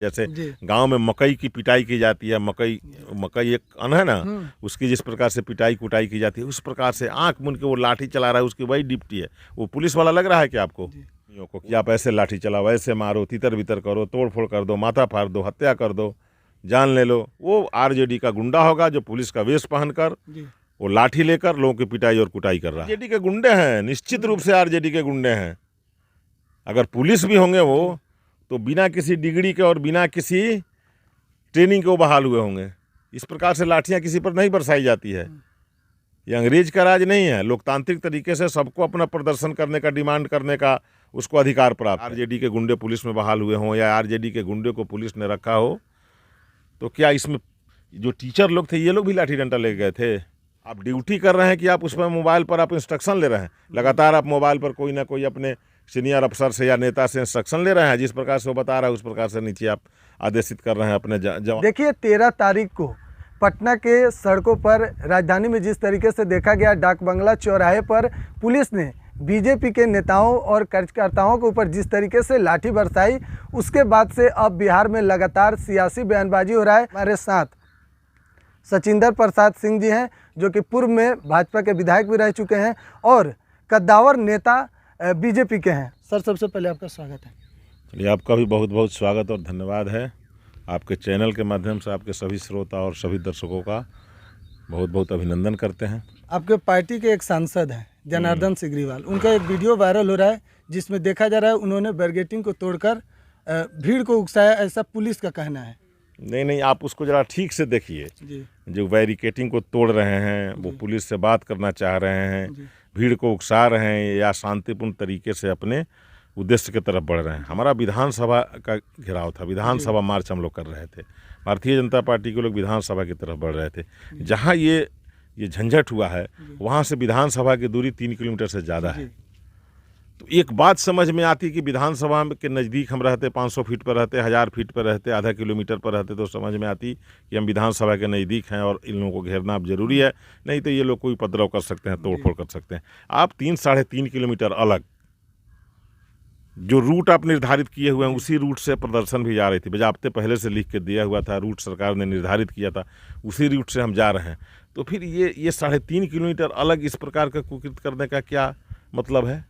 जैसे गांव में मकई की पिटाई की जाती है, मकई एक अन्न है ना, उसकी जिस प्रकार से पिटाई कुटाई की जाती है, उस प्रकार से आंख मूंद के वो लाठी चला रहा है, उसकी वही डिप्टी है। वो पुलिस वाला लग रहा है कि आपको कि आप ऐसे लाठी चलाओ, ऐसे मारो, तितर बितर करो, तोड़ फोड़ कर दो, माथा फाड़ दो, हत्या कर दो, जान ले लो। वो आरजेडी का गुंडा होगा जो पुलिस का वेश पहनकर वो लाठी लेकर लोगों की पिटाई और कुटाई कर रहा है। आरजेडी के गुंडे हैं, निश्चित रूप से आरजेडी के गुंडे हैं। अगर पुलिस भी होंगे वो तो बिना किसी डिग्री के और बिना किसी ट्रेनिंग के वो बहाल हुए होंगे। इस प्रकार से लाठियां किसी पर नहीं बरसाई जाती है। ये अंग्रेज का राज नहीं है। लोकतांत्रिक तरीके से सबको अपना प्रदर्शन करने का, डिमांड करने का उसको अधिकार प्राप्त है। आरजेडी के गुंडे पुलिस में बहाल हुए हों या आरजेडी के गुंडे को पुलिस ने रखा हो तो क्या इसमें जो टीचर लोग थे ये लोग भी लाठी डंडा ले गए थे? आप ड्यूटी कर रहे हैं कि आप उसमें मोबाइल पर आप इंस्ट्रक्शन ले रहे हैं? लगातार आप मोबाइल पर कोई ना कोई अपने सीनियर अफसर से या नेता से इंस्ट्रक्शन ले रहे हैं, जिस प्रकार से वो बता रहा है उस प्रकार से नीचे आप आदेशित कर रहे हैं अपने जवान। देखिए 13 तारीख को पटना के सड़कों पर राजधानी में जिस तरीके से देखा गया, डाक बंगला चौराहे पर पुलिस ने बीजेपी के नेताओं और कार्यकर्ताओं के ऊपर जिस तरीके से लाठी बरसाई, उसके बाद से अब बिहार में लगातार सियासी बयानबाजी हो रहा है। हमारे साथ सचिंदर प्रसाद सिंह जी हैं जो कि पूर्व में भाजपा के विधायक भी रह चुके हैं और कद्दावर नेता बीजेपी के हैं। सर, सबसे पहले आपका स्वागत है। चलिए, आपका भी बहुत बहुत स्वागत और धन्यवाद है। आपके चैनल के माध्यम से आपके सभी श्रोता और सभी दर्शकों का बहुत बहुत अभिनंदन करते हैं। आपके पार्टी के एक सांसद हैं जनार्दन सिग्रीवाल, उनका एक वीडियो वायरल हो रहा है जिसमें देखा जा रहा है उन्होंने बैरिकेडिंग को तोड़कर भीड़ को उकसाया, ऐसा पुलिस का कहना है। नहीं, आप उसको ज़रा ठीक से देखिए। जो बैरिकेडिंग को तोड़ रहे हैं वो पुलिस से बात करना चाह रहे हैं, भीड़ को उकसा रहे हैं या शांतिपूर्ण तरीके से अपने उद्देश्य की तरफ बढ़ रहे हैं। हमारा विधानसभा का घेराव था, विधानसभा मार्च हम लोग कर रहे थे। भारतीय जनता पार्टी के लोग विधानसभा की तरफ बढ़ रहे थे। जहाँ ये झंझट हुआ है वहाँ से विधानसभा की दूरी 3 किलोमीटर से ज़्यादा है। तो एक बात समझ में आती कि विधानसभा के नज़दीक हम रहते, 500 फीट पर रहते, 1000 फीट पर रहते, आधा किलोमीटर पर रहते तो समझ में आती कि हम विधानसभा के नज़दीक हैं और इन लोगों को घेरना अब जरूरी है। नहीं तो ये लोग कोई उपद्रव कर सकते हैं, तोड़फोड़ कर सकते हैं। आप 3-3.5 किलोमीटर अलग जो रूट आप निर्धारित किए हुए हैं उसी रूट से प्रदर्शन भी जा रही थी। बजाबते पहले से लिख के दिया हुआ था, रूट सरकार ने निर्धारित किया था, उसी रूट से हम जा रहे हैं। तो फिर ये 3.5 किलोमीटर अलग इस प्रकार का कुकृत करने का क्या मतलब है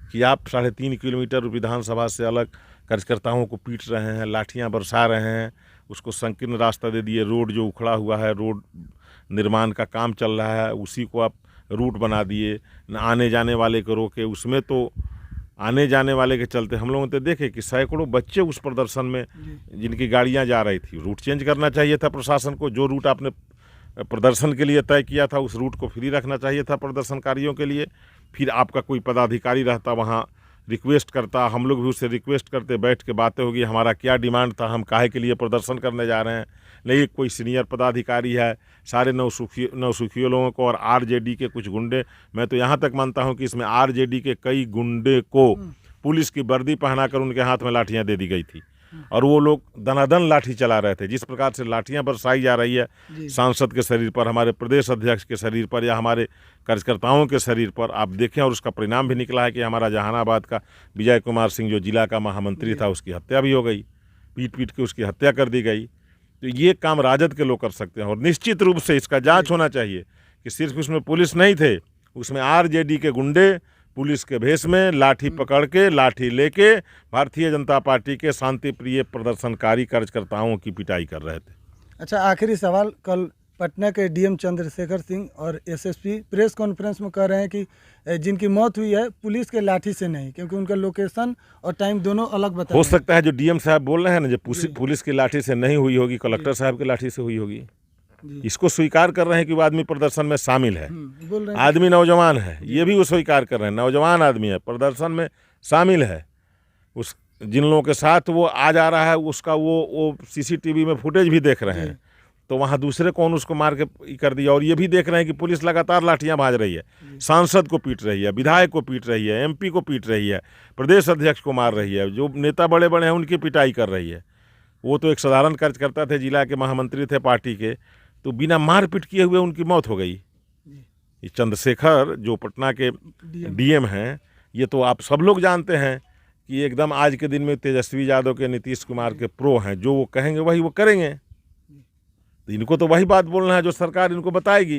कि आप 3.5 किलोमीटर विधानसभा से अलग कार्यकर्ताओं को पीट रहे हैं, लाठियां बरसा रहे हैं, उसको संकीर्ण रास्ता दे दिए। रोड जो उखड़ा हुआ है, रोड निर्माण का काम चल रहा है, उसी को आप रूट बना दिए। न आने जाने वाले को रोके, उसमें तो आने जाने वाले के चलते हम लोगों ने देखे कि सैकड़ों बच्चे उस प्रदर्शन में जिनकी गाड़ियां जा रही थी। रूट चेंज करना चाहिए था प्रशासन को। जो रूट आपने प्रदर्शन के लिए तय किया था उस रूट को फ्री रखना चाहिए था प्रदर्शनकारियों के लिए। फिर आपका कोई पदाधिकारी रहता वहाँ रिक्वेस्ट करता, हम लोग भी उससे रिक्वेस्ट करते, बैठ के बातें होगी हमारा क्या डिमांड था, हम काहे के लिए प्रदर्शन करने जा रहे हैं। नहीं, कोई सीनियर पदाधिकारी है, सारे नौसुखियों लोगों को और आरजेडी के कुछ गुंडे। मैं तो यहाँ तक मानता हूँ कि इसमें आरजेडी के कई गुंडे को पुलिस की वर्दी पहनाकर उनके हाथ में लाठियाँ दे दी गई थी और वो लोग दनादन लाठी चला रहे थे। जिस प्रकार से लाठियां बरसाई जा रही है सांसद के शरीर पर, हमारे प्रदेश अध्यक्ष के शरीर पर या हमारे कार्यकर्ताओं के शरीर पर, आप देखें। और उसका परिणाम भी निकला है कि हमारा जहानाबाद का विजय कुमार सिंह जो जिला का महामंत्री था उसकी हत्या भी हो गई, पीट के उसकी हत्या कर दी गई। तो ये काम राजद के लोग कर सकते हैं और निश्चित रूप से इसका जाँच होना चाहिए कि सिर्फ उसमें पुलिस नहीं थे, उसमें आरजेडी के गुंडे पुलिस के भेष में लाठी पकड़ के, लाठी लेके भारतीय जनता पार्टी के शांति प्रिय प्रदर्शनकारी कार्यकर्ताओं की पिटाई कर रहे थे। अच्छा, आखिरी सवाल, कल पटना के डीएम चंद्रशेखर सिंह और एसएसपी प्रेस कॉन्फ्रेंस में कह रहे हैं कि जिनकी मौत हुई है पुलिस के लाठी से नहीं, क्योंकि उनका लोकेशन और टाइम दोनों अलग बताया। हो सकता है जो डीएम साहब बोल रहे हैं ना, जो पुलिस की लाठी से नहीं हुई होगी, कलेक्टर साहब की लाठी से हुई होगी। इसको स्वीकार कर रहे हैं कि वो आदमी प्रदर्शन में शामिल है, आदमी नौजवान है, ये भी वो स्वीकार कर रहे हैं, नौजवान आदमी है, प्रदर्शन में शामिल है। उस जिन लोगों के साथ वो आ जा रहा है उसका वो सीसीटीवी में फुटेज भी देख रहे हैं। तो वहाँ दूसरे कौन उसको मार के कर दिया। और ये भी देख रहे हैं कि पुलिस लगातार लाठियाँ भाज रही है, सांसद को पीट रही है, विधायक को पीट रही है, एमपी को पीट रही है, प्रदेश अध्यक्ष को मार रही है, जो नेता बड़े बड़े हैं उनकी पिटाई कर रही है। वो तो एक साधारण कार्यकर्ता थे, जिला के महामंत्री थे पार्टी के, तो बिना मारपीट किए हुए उनकी मौत हो गई। ये चंद्रशेखर जो पटना के डीएम हैं, ये तो आप सब लोग जानते हैं कि एकदम आज के दिन में तेजस्वी यादव के, नीतीश कुमार के प्रो हैं, जो वो कहेंगे वही वो करेंगे। तो इनको तो वही बात बोलना है जो सरकार इनको बताएगी,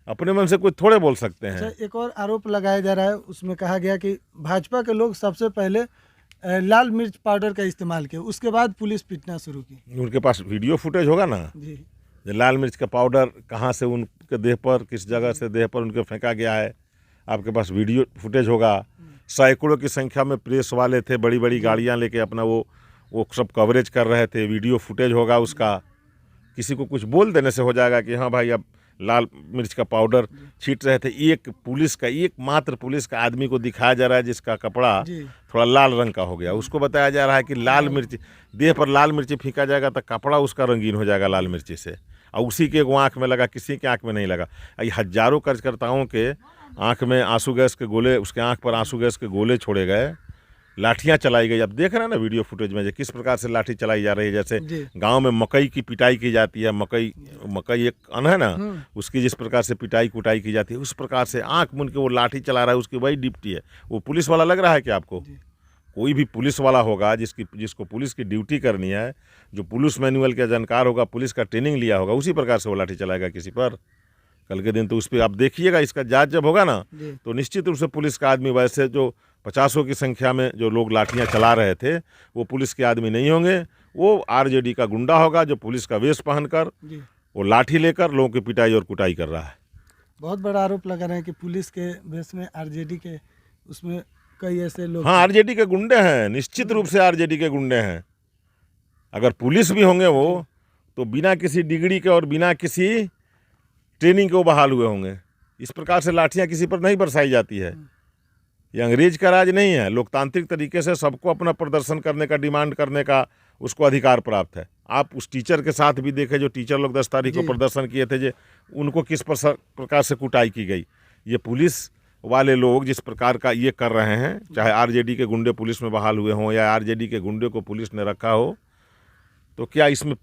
अपने मन से कोई थोड़े बोल सकते हैं। अच्छा, एक और आरोप लगाया जा रहा है, उसमें कहा गया कि भाजपा के लोग सबसे पहले लाल मिर्च पाउडर का इस्तेमाल किया, उसके बाद पुलिस पीटना शुरू की। उनके पास वीडियो फुटेज होगा ना जी, जो लाल मिर्च का पाउडर कहाँ से उनके देह पर, किस जगह से देह पर उनके फेंका गया है, आपके पास वीडियो फुटेज होगा। सैकड़ों की संख्या में प्रेस वाले थे, बड़ी बड़ी गाड़ियाँ लेके अपना वो सब कवरेज कर रहे थे, वीडियो फुटेज होगा उसका। किसी को कुछ बोल देने से हो जाएगा कि हाँ भाई अब लाल मिर्च का पाउडर छीट रहे थे। एकमात्र पुलिस का आदमी को दिखाया जा रहा है जिसका कपड़ा थोड़ा लाल रंग का हो गया, उसको बताया जा रहा है कि लाल मिर्च देह पर लाल मिर्ची फीका जाएगा तो कपड़ा उसका रंगीन हो जाएगा लाल मिर्ची से, और उसी के वो आँख में लगा, किसी के आँख में नहीं लगा। ये हजारों कार्यकर्ताओं के आँख में आंसू गैस के गोले, उसके आँख पर आंसू गैस के गोले छोड़े गए, लाठियाँ चलाई गई। अब देख रहे हैं ना वीडियो फुटेज में किस प्रकार से लाठी चलाई जा रही है। जैसे गांव में मकई की पिटाई की जाती है, मकई एक अन्न है ना, उसकी जिस प्रकार से पिटाई कुटाई की जाती है, उस प्रकार से आंख मुन के वो लाठी चला रहा है। उसकी वही ड्यूटी है। वो पुलिस वाला लग रहा है कि आपको कोई भी पुलिस वाला होगा जिसको पुलिस की ड्यूटी करनी है, जो पुलिस मैनुअल का जानकार होगा, पुलिस का ट्रेनिंग लिया होगा, उसी प्रकार से वो लाठी चलाएगा किसी पर। कल के दिन तो उस पर आप देखिएगा, इसका जांच जब होगा ना तो निश्चित रूप से पुलिस का आदमी, वैसे जो 50 की संख्या में जो लोग लाठियां चला रहे थे वो पुलिस के आदमी नहीं होंगे, वो आरजेडी का गुंडा होगा जो पुलिस का वेश पहनकर वो लाठी लेकर लोगों की पिटाई और कुटाई कर रहा है। बहुत बड़ा आरोप लगा रहे हैं कि पुलिस के वेश में आरजेडी के उसमें कई ऐसे लोग। हाँ, आरजेडी के गुंडे हैं, निश्चित रूप से आरजेडी के गुंडे हैं। अगर पुलिस भी होंगे वो तो बिना किसी डिग्री के और बिना किसी ट्रेनिंग के वो बहाल हुए होंगे। इस प्रकार से लाठियाँ किसी पर नहीं बरसाई जाती है। ये अंग्रेज का राज नहीं है। लोकतांत्रिक तरीके से सबको अपना प्रदर्शन करने का, डिमांड करने का उसको अधिकार प्राप्त है। आप उस टीचर के साथ भी देखें जो टीचर लोग 10 तारीख को प्रदर्शन किए थे, जो उनको किस प्रकार से कुटाई की गई। ये पुलिस वाले लोग जिस प्रकार का ये कर रहे हैं, चाहे आरजेडी के गुंडे पुलिस में बहाल हुए हों या आरजेडी के गुंडे को पुलिस ने रखा हो, तो क्या इसमें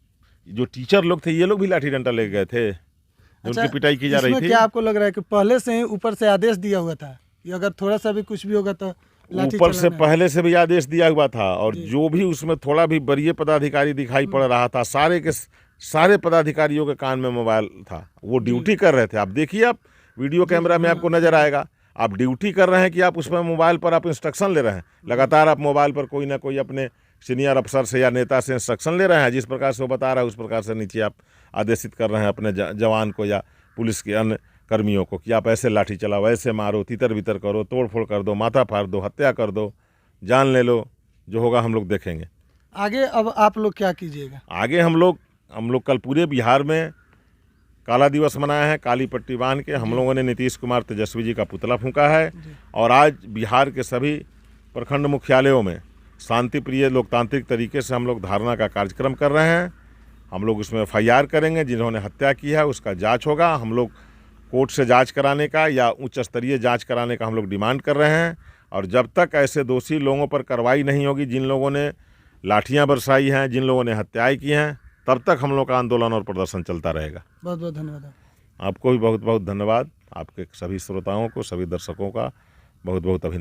जो टीचर लोग थे ये लोग भी लाठी डंडा ले गए थे? अच्छा, उनकी पिटाई की जा रही थी। क्या आपको लग रहा है कि पहले से ही ऊपर से आदेश दिया हुआ था कि अगर थोड़ा सा भी कुछ भी होगा तो लाठी ऊपर से पहले से भी आदेश दिया हुआ था, और जो भी उसमें थोड़ा भी वरीय पदाधिकारी दिखाई पड़ रहा था, सारे के सारे पदाधिकारियों के कान में मोबाइल था, वो ड्यूटी कर रहे थे। आप देखिए, आप वीडियो कैमरा में आपको नजर आएगा, आप ड्यूटी कर रहे हैं कि आप उसमें मोबाइल पर आप इंस्ट्रक्शन ले रहे हैं। लगातार आप मोबाइल पर कोई ना कोई अपने सीनियर अफसर से या नेता से इंस्ट्रक्शन ले रहे हैं, जिस प्रकार से वो बता रहा है उस प्रकार से नीचे आप आदेशित कर रहे हैं अपने जवान को या पुलिस के अन्य कर्मियों को कि आप ऐसे लाठी चलाओ, ऐसे मारो, तितर बितर करो, तोड़ फोड़ कर दो, माथा फाड़ दो, हत्या कर दो, जान ले लो। जो होगा हम लोग देखेंगे आगे। अब आप लोग क्या कीजिएगा आगे? हम लोग कल पूरे बिहार में काला दिवस मनाया है। काली पट्टी बांध के हम लोगों ने नीतीश कुमार तेजस्वी जी का पुतला फूंका है, और आज बिहार के सभी प्रखंड मुख्यालयों में शांति प्रिय लोकतांत्रिक तरीके से हम लोग धारणा का कार्यक्रम कर रहे हैं। हम लोग उसमें FIR करेंगे, जिन्होंने हत्या की है उसका जांच होगा। हम लोग कोर्ट से जांच कराने का या उच्च स्तरीय जांच कराने का हम लोग डिमांड कर रहे हैं, और जब तक ऐसे दोषी लोगों पर कार्रवाई नहीं होगी, जिन लोगों ने लाठियां बरसाई हैं, जिन लोगों ने हत्याएं की हैं, तब तक हम लोग का आंदोलन और प्रदर्शन चलता रहेगा। बहुत बहुत धन्यवाद। आपको भी बहुत बहुत धन्यवाद। आपके सभी श्रोताओं को, सभी दर्शकों का बहुत बहुत अभिनंदन।